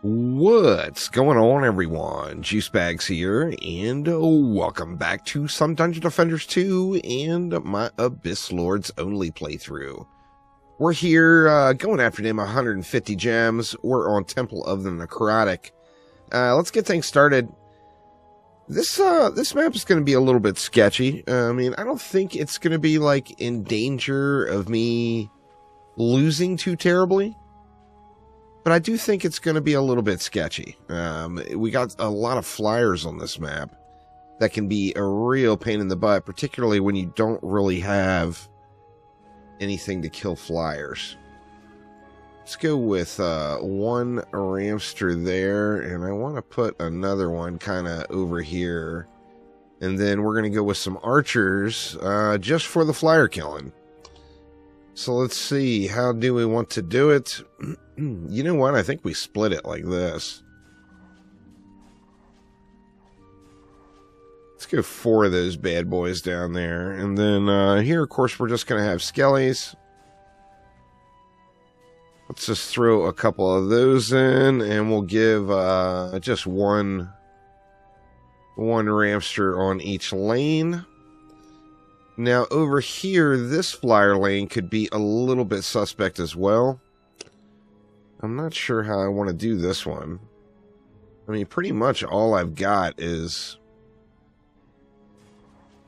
What's going on, everyone? Juicebags here, and welcome back to some Dungeon Defenders 2 and my Abyss Lords only playthrough. We're here going after them 150 gems. We're on Temple of the Necrotic. Let's get things started. This map is going to be a little bit sketchy. I mean, I don't think it's going to be like in danger of me losing too terribly. But I do think it's going to be a little bit sketchy. We got a lot of flyers on this map that can be a real pain in the butt, particularly when you don't really have anything to kill flyers. Let's go with one Ramster there, and I want to put another one kind of over here. And then we're going to go with some archers just for the flyer killing. So let's see, how do we want to do it? You know what? I think we split it like this. Let's go 4 of those bad boys down there. And then here, of course, we're just going to have skellies. Let's just throw a couple of those in, and we'll give just one Ramster on each lane. Now, over here, this flyer lane could be a little bit suspect as well. I'm not sure how I want to do this one. I mean, pretty much all I've got is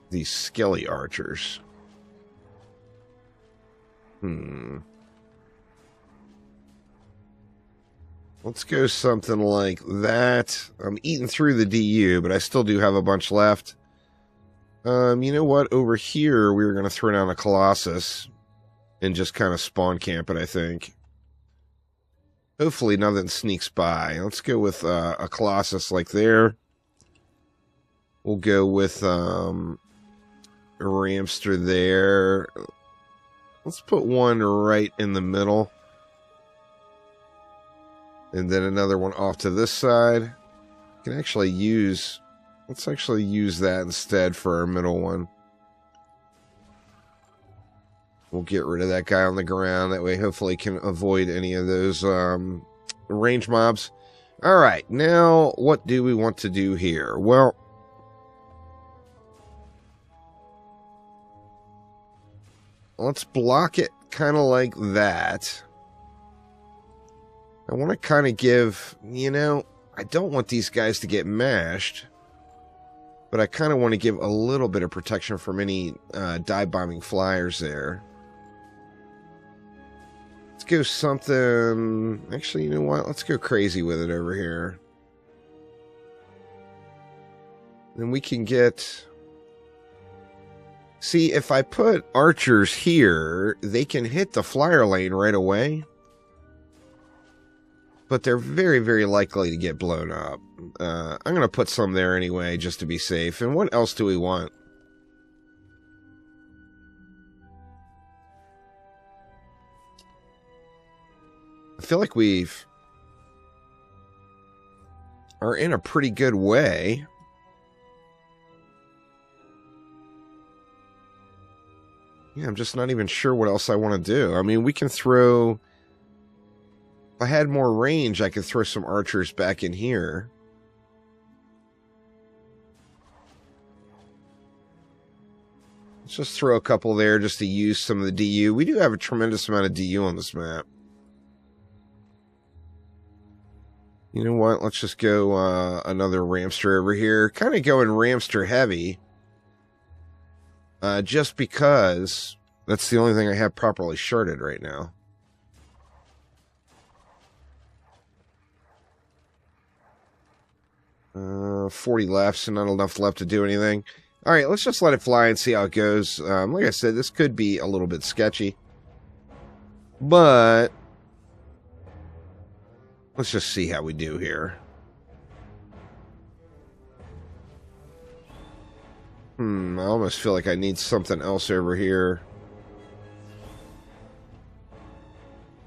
these skelly archers. Let's go something like that. I'm eating through the DU, but I still do have a bunch left. You know what? Over here, we were going to throw down a Colossus and just kind of spawn camp it, I think. Hopefully nothing sneaks by. Let's go with a Colossus like there. We'll go with a Ramster there. Let's put one right in the middle. And then another one off to this side. You can actually use... Let's actually use that instead for our middle one. We'll get rid of that guy on the ground. That way, hopefully, can avoid any of those range mobs. All right, now what do we want to do here? Well, let's block it kind of like that. I want to kind of give, you know, I don't want these guys to get mashed. But I kind of want to give a little bit of protection from any dive-bombing flyers there. Let's go something... Actually, you know what? Let's go crazy with it over here. Then we can get... See, if I put archers here, they can hit the flyer lane right away. But they're very, very likely to get blown up. I'm going to put some there anyway, just to be safe. And what else do we want? I feel like are in a pretty good way. Yeah, I'm just not even sure what else I want to do. I mean, we can throw... If I had more range, I could throw some archers back in here. Let's just throw a couple there just to use some of the DU. We do have a tremendous amount of DU on this map. You know what? Let's just go another Ramster over here. Kind of going Ramster heavy. Just because that's the only thing I have properly sharded right now. 40 left, so not enough left to do anything. Alright, let's just let it fly and see how it goes. Like I said, this could be a little bit sketchy. But let's just see how we do here. I almost feel like I need something else over here.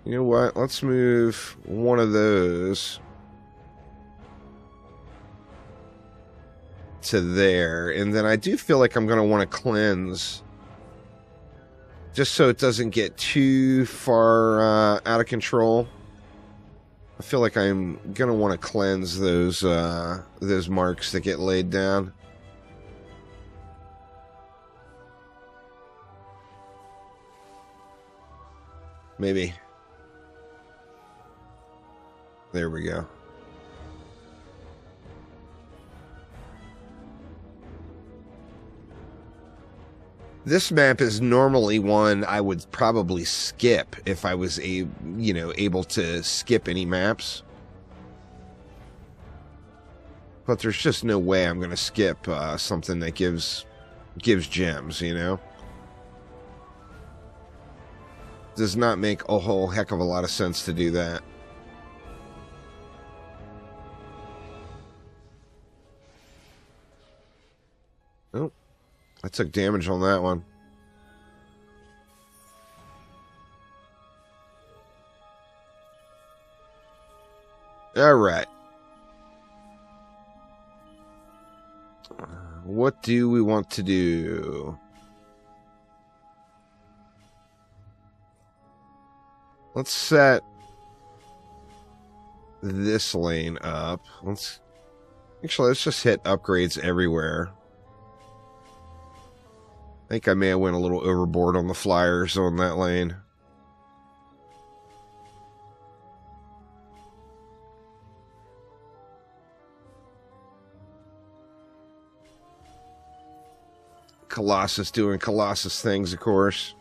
You know what? Let's move one of those to there, and then I do feel like I'm going to want to cleanse just so it doesn't get too far out of control. I feel like I'm gonna want to cleanse those marks that get laid down. Maybe. There we go. This map is normally one I would probably skip if I was able to skip any maps. But there's just no way I'm going to skip something that gives gems, you know? Does not make a whole heck of a lot of sense to do that. Oh, I took damage on that one. All right. What do we want to do? Let's set this lane up. Let's just hit upgrades everywhere. I think I may have went a little overboard on the flyers on that lane. Colossus doing Colossus things, of course.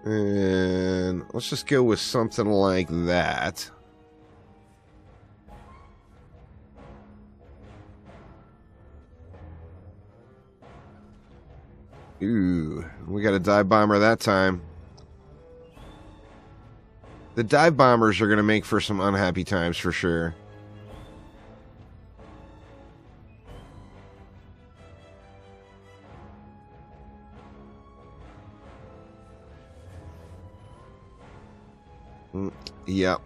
And let's just go with something like that. Ooh, we got a dive bomber that time. The dive bombers are going to make for some unhappy times for sure. Yep.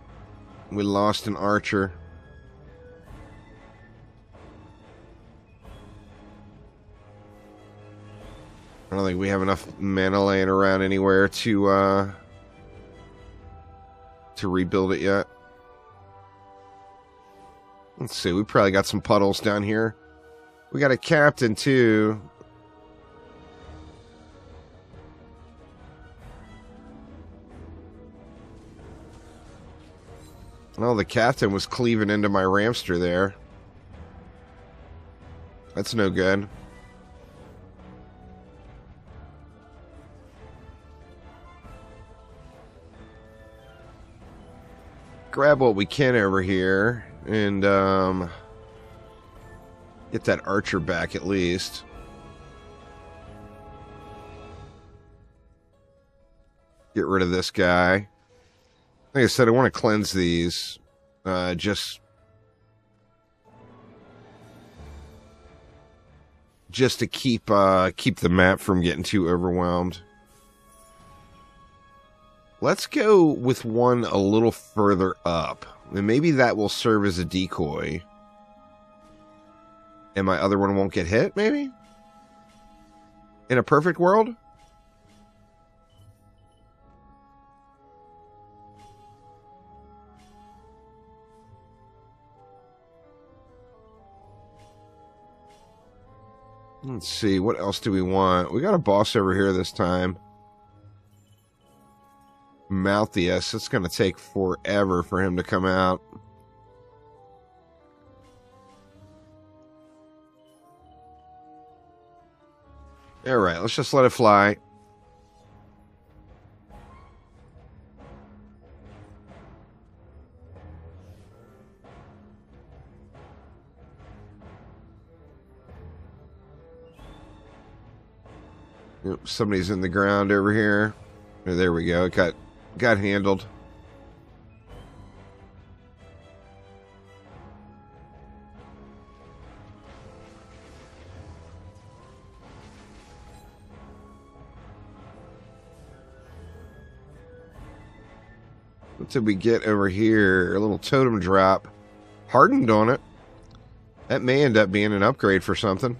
We lost an archer. I don't think we have enough mana laying around anywhere to rebuild it yet. Let's see, we probably got some puddles down here. We got a captain too. Oh, the captain was cleaving into my ramster there. That's no good. Grab what we can over here and get that archer back at least. Get rid of this guy. Like I said, I want to cleanse these, just to keep the map from getting too overwhelmed. Let's go with one a little further up, and maybe that will serve as a decoy. And my other one won't get hit, maybe? In a perfect world? Let's see, what else do we want? We got a boss over here this time. Malthius. It's going to take forever for him to come out. Alright, let's just let it fly. Yep, somebody's in the ground over here. Oh, there we go. It got handled. What did we get over here? A little totem drop. Hardened on it. That may end up being an upgrade for something.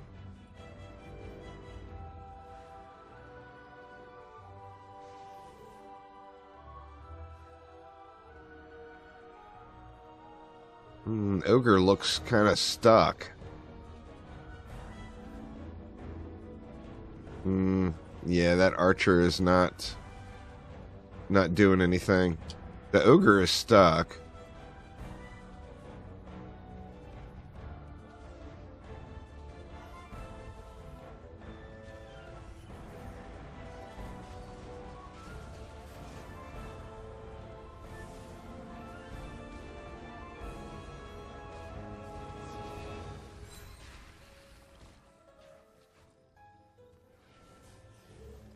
Ogre looks kind of stuck. Yeah, that archer is not doing anything. The ogre is stuck.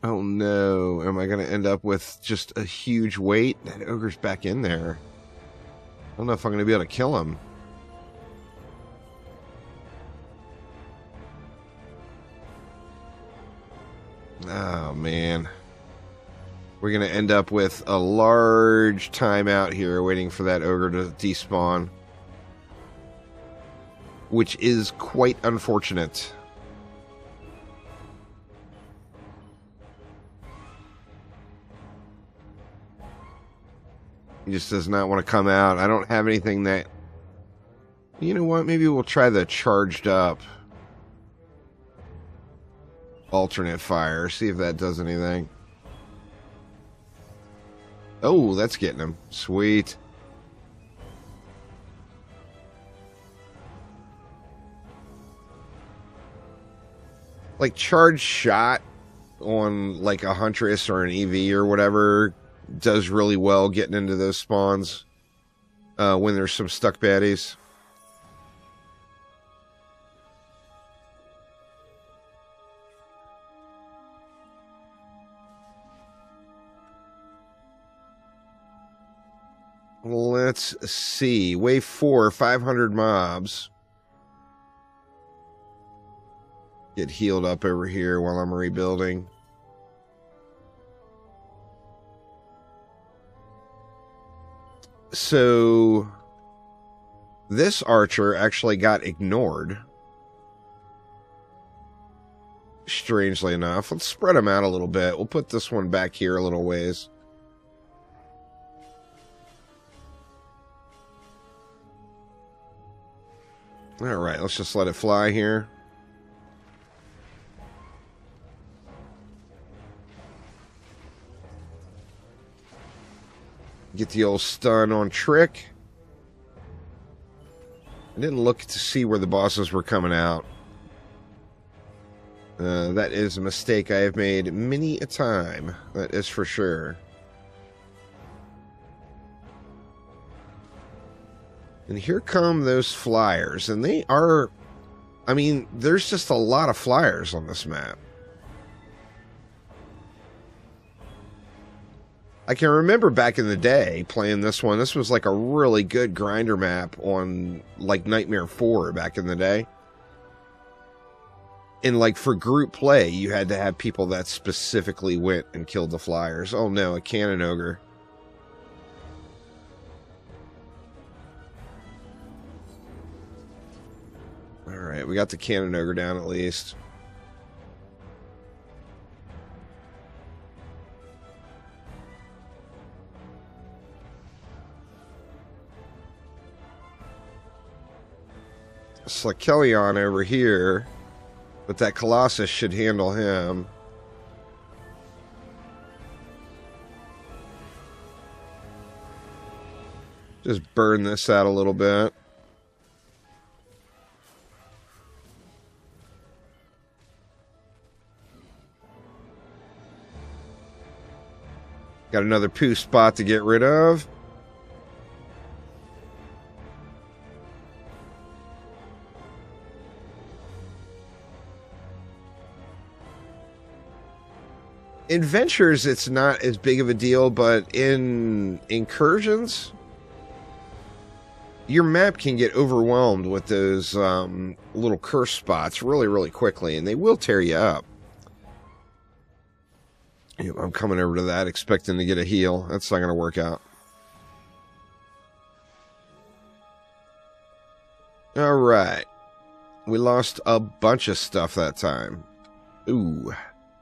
Oh no, am I going to end up with just a huge weight? That ogre's back in there. I don't know if I'm going to be able to kill him. Oh man. We're going to end up with a large timeout here waiting for that ogre to despawn. Which is quite unfortunate. He just does not want to come out. I don't have anything that... You know what? Maybe we'll try the charged up alternate fire. See if that does anything. Oh, that's getting him. Sweet. Like charged shot on like a Huntress or an EV or whatever does really well getting into those spawns when there's some stuck baddies. Let's see. Wave 4, 500 mobs. Get healed up over here while I'm rebuilding. So this archer actually got ignored. Strangely enough. Let's spread them out a little bit. We'll put this one back here a little ways. Alright, let's just let it fly here. Get the old stun on Trick. I didn't look to see where the bosses were coming out. That is a mistake I have made many a time. That is for sure. And here come those flyers. And they are... I mean, there's just a lot of flyers on this map. I can remember back in the day playing this one. This was like a really good grinder map on like Nightmare 4 back in the day. And like for group play, you had to have people that specifically went and killed the flyers. Oh no, a cannon ogre. Alright, we got the cannon ogre down at least. Slakelion over here, but that Colossus should handle him. Just burn this out a little bit. Got another poo spot to get rid of. In Ventures, it's not as big of a deal, but in Incursions, your map can get overwhelmed with those little curse spots really, really quickly, and they will tear you up. I'm coming over to that, expecting to get a heal. That's not going to work out. All right. We lost a bunch of stuff that time. Ooh.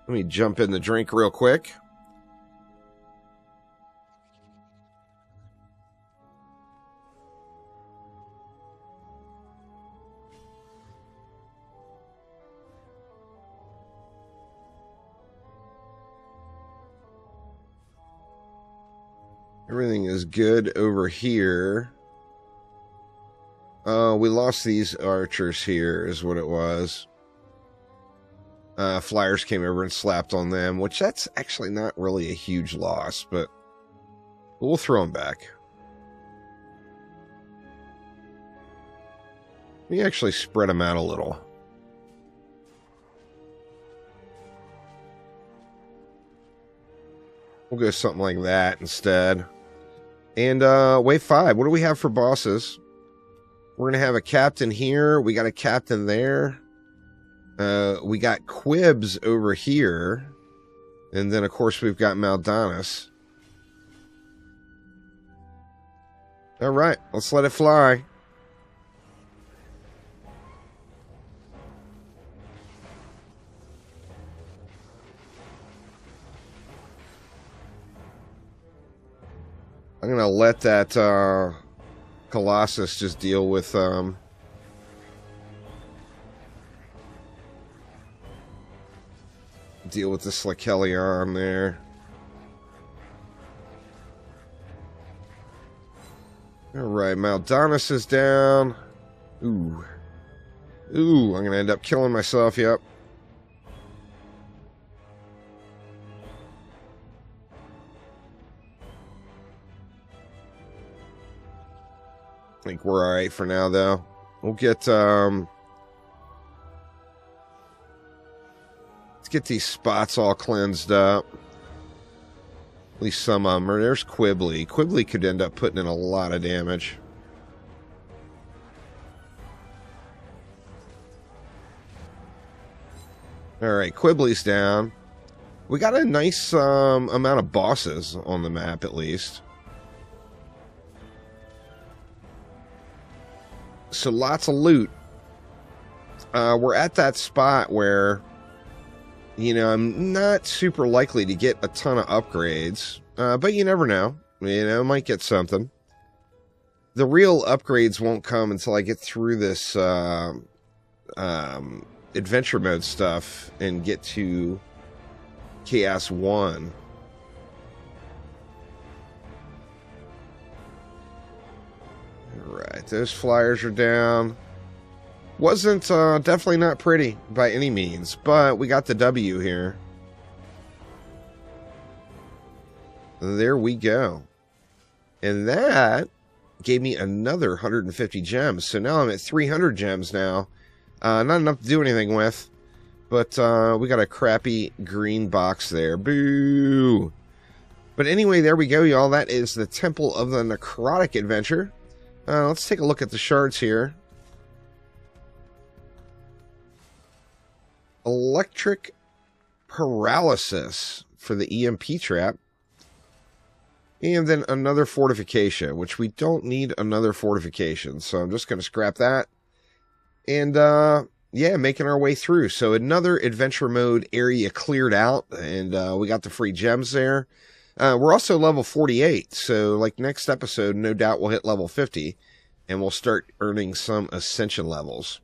Let me jump in the drink real quick. Everything is good over here. We lost these archers here, is what it was. Flyers came over and slapped on them, which that's actually not really a huge loss, but we'll throw them back. We actually spread them out a little. We'll go something like that instead. And wave 5, what do we have for bosses? We're going to have a captain here. We got a captain there. We got Quibs over here. And then, of course, we've got Maldonis. All right, let's let it fly. I'm going to let that Colossus just deal with the Slikelion there. Alright, Maldonis is down. Ooh, I'm going to end up killing myself, yep. I think we're alright for now, though. We'll get, let's get these spots all cleansed up. At least some of them. There's Quibbly. Quibbly could end up putting in a lot of damage. Alright, Quibbly's down. We got a nice amount of bosses on the map, at least. So lots of loot. We're at that spot where, you know, I'm not super likely to get a ton of upgrades. But you never know. You know, might get something. The real upgrades won't come until I get through this adventure mode stuff and get to Chaos 1. Alright, those flyers are down. Wasn't definitely not pretty by any means, but we got the W here. There we go. And that gave me another 150 gems. So now I'm at 300 gems now. Not enough to do anything with, but we got a crappy green box there. Boo! But anyway, there we go, y'all. That is the Temple of the Necrotic adventure. Let's take a look at the shards here. Electric paralysis for the EMP trap. And then another fortification, which we don't need another fortification. So I'm just going to scrap that. And, yeah, making our way through. So another adventure mode area cleared out. And we got the free gems there. We're also level 48, so like next episode, no doubt we'll hit level 50, and we'll start earning some ascension levels.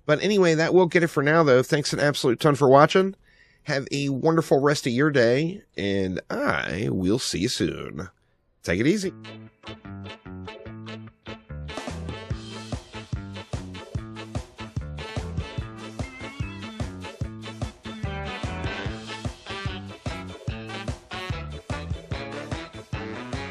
But anyway, that will get it for now, though. Thanks an absolute ton for watching. Have a wonderful rest of your day, and I will see you soon. Take it easy.